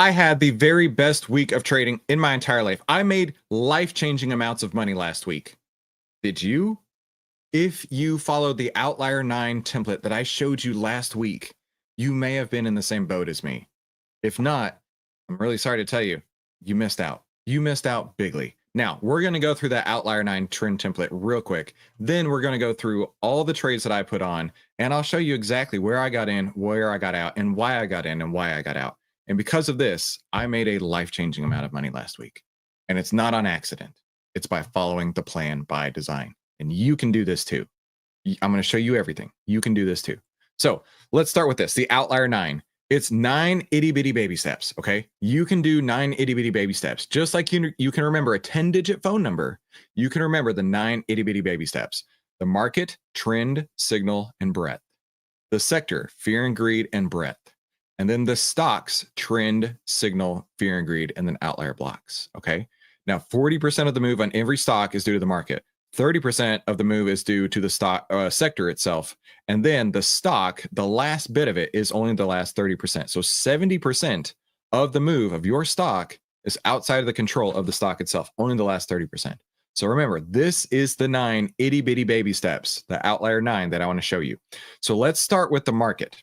I had the very best week of trading in my entire life. I made life-changing amounts of money last week. Did you? If you followed the Outlier 9 template that I showed you last week, you may have been in the same boat as me. If not, I'm really sorry to tell you, you missed out. You missed out bigly. Now, we're going to go through that Outlier 9 trend template real quick. Then we're going to go through all the trades that I put on, and I'll show you exactly where I got in, where I got out, and why I got in and why I got out. And because of this, I made a life-changing amount of money last week. And it's not on accident. It's by following the plan by design. And you can do this too. I'm going to show you everything. You can do this too. So let's start with this. The Outlier 9. It's 9 itty bitty baby steps. Okay. You can do 9 itty bitty baby steps. Just like you can remember a 10-digit phone number, you can remember the 9 itty bitty baby steps. The market, trend, signal, and breadth. The sector, fear and greed, and breadth. And then the stocks, trend, signal, fear and greed, and then outlier blocks. Okay. Now, 40% of the move on every stock is due to the market. 30% of the move is due to the stock sector itself. And then the stock, the last bit of it is only the last 30%. So 70% of the move of your stock is outside of the control of the stock itself, only the last 30%. So remember, this is the 9 itty bitty baby steps, the Outlier 9 that I want to show you. So let's start with the market.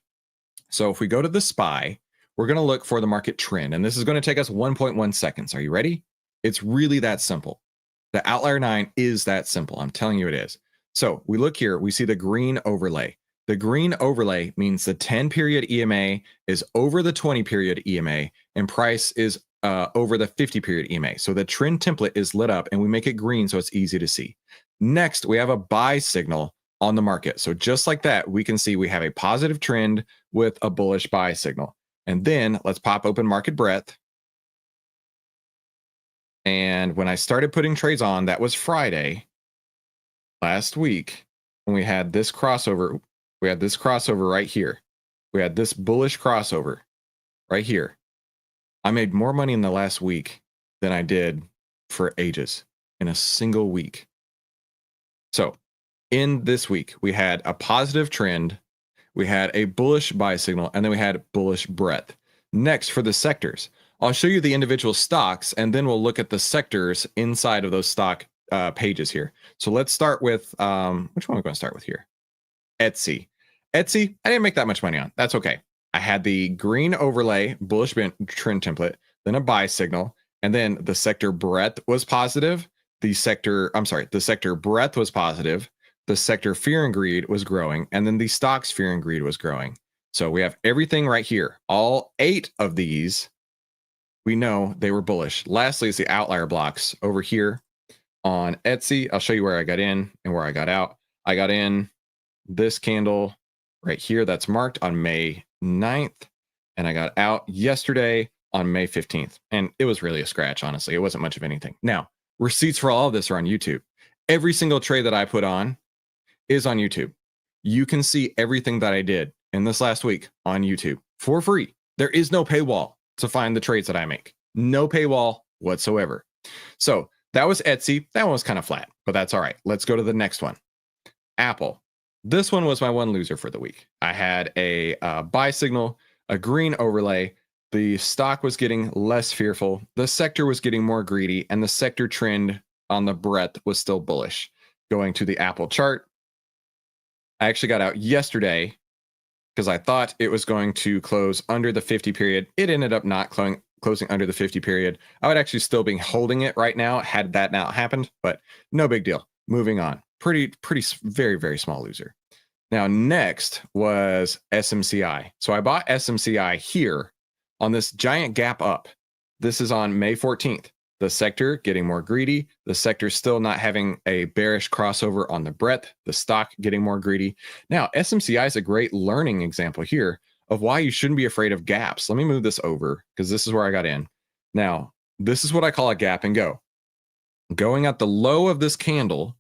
So if we go to the SPY, we're going to look for the market trend. And this is going to take us 1.1 seconds. Are you ready? It's really that simple. The Outlier 9 is that simple. I'm telling you it is. So we look here, we see the green overlay. The green overlay means the 10-period EMA is over the 20-period EMA and price is over the 50-period EMA. So the trend template is lit up and we make it green so it's easy to see. Next, we have a buy signal on the market. So just like that, we can see we have a positive trend with a bullish buy signal. And then let's pop open market breadth. And when I started putting trades on, that was Friday last week, when we had this crossover. We had this crossover right here. We had this bullish crossover right here. I made more money in the last week than I did for ages in a single week. So in this week, we had a positive trend, we had a bullish buy signal, and then we had bullish breadth. Next, for the sectors, I'll show you the individual stocks, and then we'll look at the sectors inside of those stock pages here. So let's start with, which one are we going to start with here? Etsy. Etsy, I didn't make that much money on. That's okay. I had the green overlay, bullish trend template, then a buy signal, and then the sector breadth was positive. The sector breadth was positive. The sector fear and greed was growing, and then the stocks fear and greed was growing. So we have everything right here. All 8 of these, we know they were bullish. Lastly is the outlier blocks over here on Etsy. I'll show you where I got in and where I got out. I got in this candle right here that's marked on May 9th, and I got out yesterday on May 15th. And it was really a scratch, honestly. It wasn't much of anything. Now, receipts for all of this are on YouTube. Every single trade that I put on is on YouTube. You can see everything that I did in this last week on YouTube for free. There is no paywall to find the trades that I make. No paywall whatsoever. So that was Etsy. That one was kind of flat, but that's all right. Let's go to the next one. Apple. This one was my one loser for the week. I had a buy signal, a green overlay. The stock was getting less fearful. The sector was getting more greedy, and the sector trend on the breadth was still bullish. Going to the Apple chart, I actually got out yesterday because I thought it was going to close under the 50 period. It ended up not closing under the 50 period. I would actually still be holding it right now had that not happened, but no big deal. Moving on. Pretty, very, very small loser. Now, next was SMCI. So I bought SMCI here on this giant gap up. This is on May 14th. The sector getting more greedy. The sector still not having a bearish crossover on the breadth. The stock getting more greedy. Now, SMCI is a great learning example here of why you shouldn't be afraid of gaps. Let me move this over because this is where I got in. Now, this is what I call a gap and go. Going at the low of this candle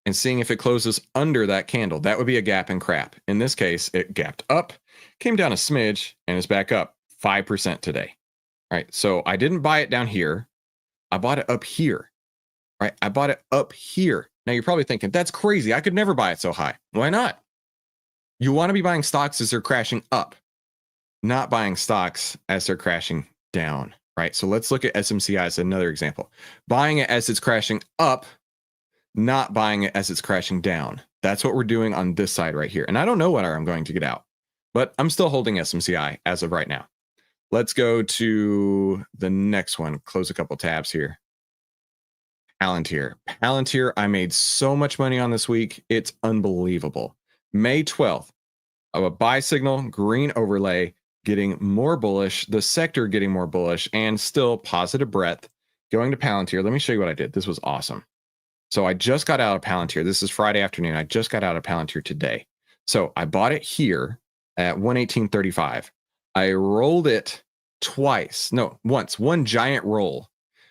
and seeing if it closes under that candle. That would be a gap and crap. In this case, it gapped up, came down a smidge, and is back up 5% today. All right, so I didn't buy it down here. I bought it up here. All right, I bought it up here. Now you're probably thinking, that's crazy. I could never buy it so high. Why not? You want to be buying stocks as they're crashing up. not buying stocks as they're crashing down, right? So let's look at SMCI as another example. Buying it as it's crashing up, not buying it as it's crashing down. That's what we're doing on this side right here. And I don't know what I'm going to get out, but I'm still holding SMCI as of right now. Let's go to the next one. Close a couple tabs here. Palantir, I made so much money on this week. It's unbelievable. May 12th, of a buy signal, green overlay, getting more bullish, the sector getting more bullish, and still positive breadth. Going to Palantir. Let me show you what I did. This was awesome. So I just got out of Palantir. This is Friday afternoon. I just got out of Palantir today. So I bought it here at 118.35. I rolled it once, one giant roll.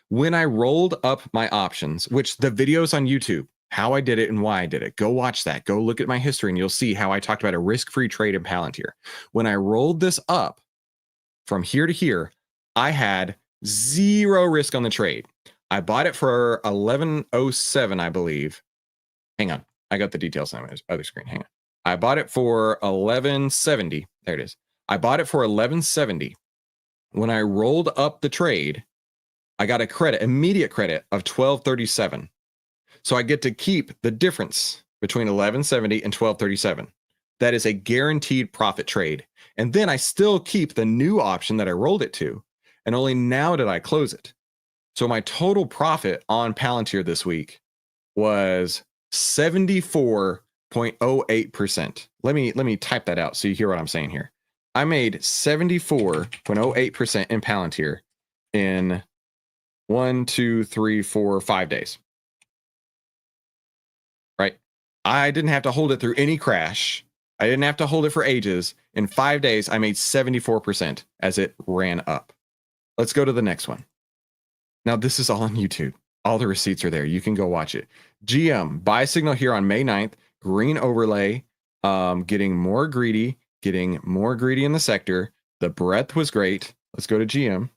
When I rolled up my options, which the videos on YouTube, how I did it and why I did it, go watch that. Go look at my history and you'll see how I talked about a risk-free trade in Palantir. When I rolled this up from here to here, I had zero risk on the trade. I bought it for 1107, I believe. Hang on. I got the details on my other screen. Hang on. I bought it for 1170. There it is. I bought it for 1170. When I rolled up the trade, I got a credit, immediate credit of 1237. So I get to keep the difference between 1170 and 1237. That is a guaranteed profit trade. And then I still keep the new option that I rolled it to. And only now did I close it. So my total profit on Palantir this week was 74.08%. Let me type that out so you hear what I'm saying here. I made 74.08% in Palantir in 5 days. Right? I didn't have to hold it through any crash. I didn't have to hold it for ages. In 5 days, I made 74% as it ran up. Let's go to the next one. Now, this is all on YouTube. All the receipts are there. You can go watch it. GM, buy signal here on May 9th. Green overlay, getting more greedy in the sector. The breadth was great. Let's go to GM.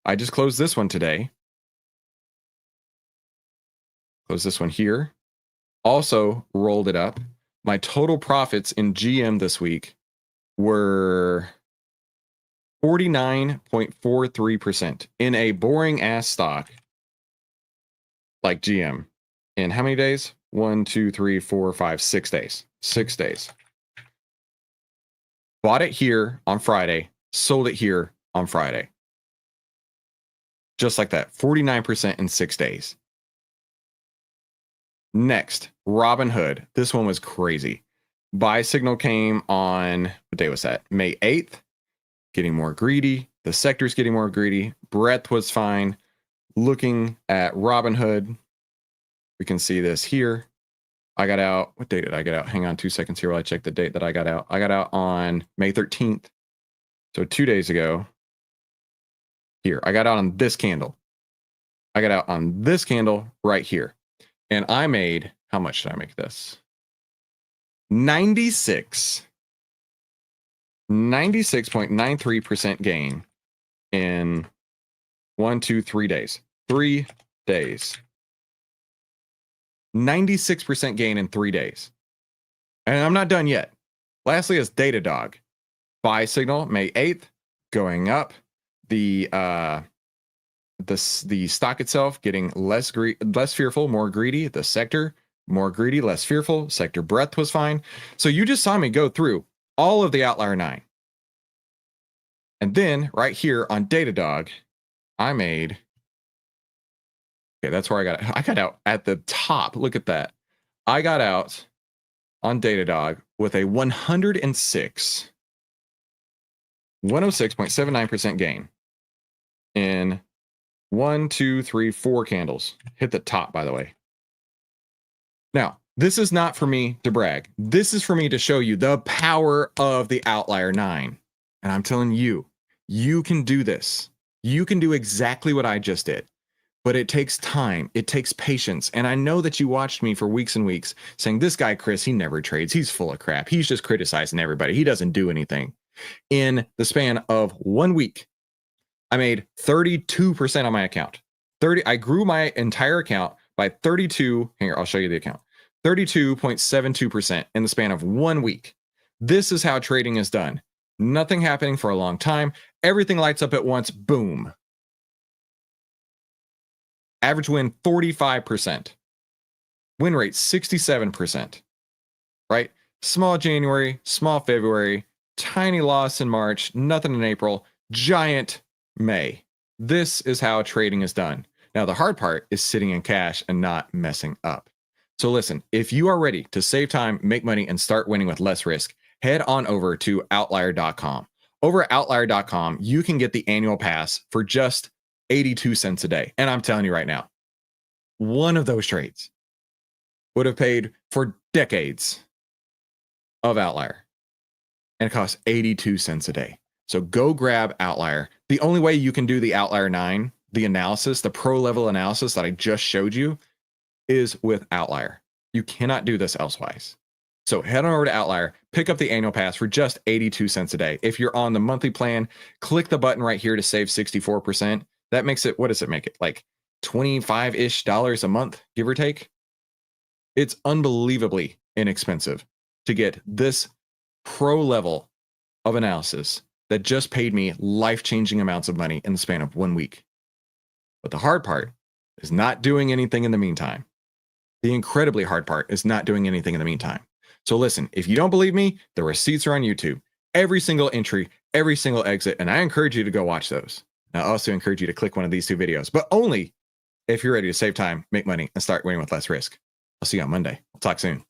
I just closed this one today. Close this one here. Also rolled it up. My total profits in GM this week were 49.43% in a boring ass stock like GM. In how many days? 1, 2, 3, 4, 5, 6 days. 6 days. Bought it here on Friday, sold it here on Friday. Just like that. 49% in 6 days. Next, Robinhood. This one was crazy. Buy signal came on, what day was that? May 8th. Getting more greedy. The sector's getting more greedy. Breadth was fine. Looking at Robinhood, we can see this here. I got out. What date did I get out? Hang on 2 seconds here while I check the date that I got out. I got out on May 13th. So 2 days ago. Here, I got out on this candle. I got out on this candle right here. And I made, how much did I make this? 96.93% gain in 1, 2, 3 days. 3 days. 96% gain in 3 days. And I'm not done yet. Lastly is DDOG. Buy signal May 8th, going up. The stock itself getting less fearful, more greedy. The sector more greedy, less fearful. Sector breadth was fine. So you just saw me go through all of the Outlier 9. And then right here on DDOG, I made, okay, that's where I got out at the top. Look at that. I got out on DDOG with a 106.79% gain in 1, 2, 3, 4 candles. Hit the top, by the way. Now, this is not for me to brag. This is for me to show you the power of the Outlier 9. And I'm telling you, you can do this. You can do exactly what I just did. But it takes time. It takes patience. And I know that you watched me for weeks and weeks saying, this guy, Chris, he never trades. He's full of crap. He's just criticizing everybody. He doesn't do anything. In the span of 1 week, I made 32% on my account. I grew my entire account by 32. Here, I'll show you the account. 32.72% in the span of 1 week. This is how trading is done. Nothing happening for a long time. Everything lights up at once. Boom. Average win 45%. Win rate 67%. Right? Small January, small February, tiny loss in March, nothing in April, giant May. This is how trading is done. Now, the hard part is sitting in cash and not messing up. So listen, if you are ready to save time, make money, and start winning with less risk, head on over to outlier.com. Over at outlier.com, you can get the annual pass for just 82 cents a day. And I'm telling you right now, one of those trades would have paid for decades of Outlier, and it costs 82 cents a day. So go grab Outlier. The only way you can do the Outlier 9, the analysis, the pro level analysis that I just showed you, is with Outlier. You cannot do this elsewise. So head on over to Outlier, pick up the annual pass for just 82 cents a day. If you're on the monthly plan, click the button right here to save 64%. That makes it, what does it make it? Like $25-ish a month, give or take. It's unbelievably inexpensive to get this pro level of analysis that just paid me life-changing amounts of money in the span of 1 week. But the hard part is not doing anything in the meantime. The incredibly hard part is not doing anything in the meantime. So listen, if you don't believe me, the receipts are on YouTube. Every single entry, every single exit, and I encourage you to go watch those. And I also encourage you to click one of these 2 videos, but only if you're ready to save time, make money, and start winning with less risk. I'll see you on Monday. We'll talk soon.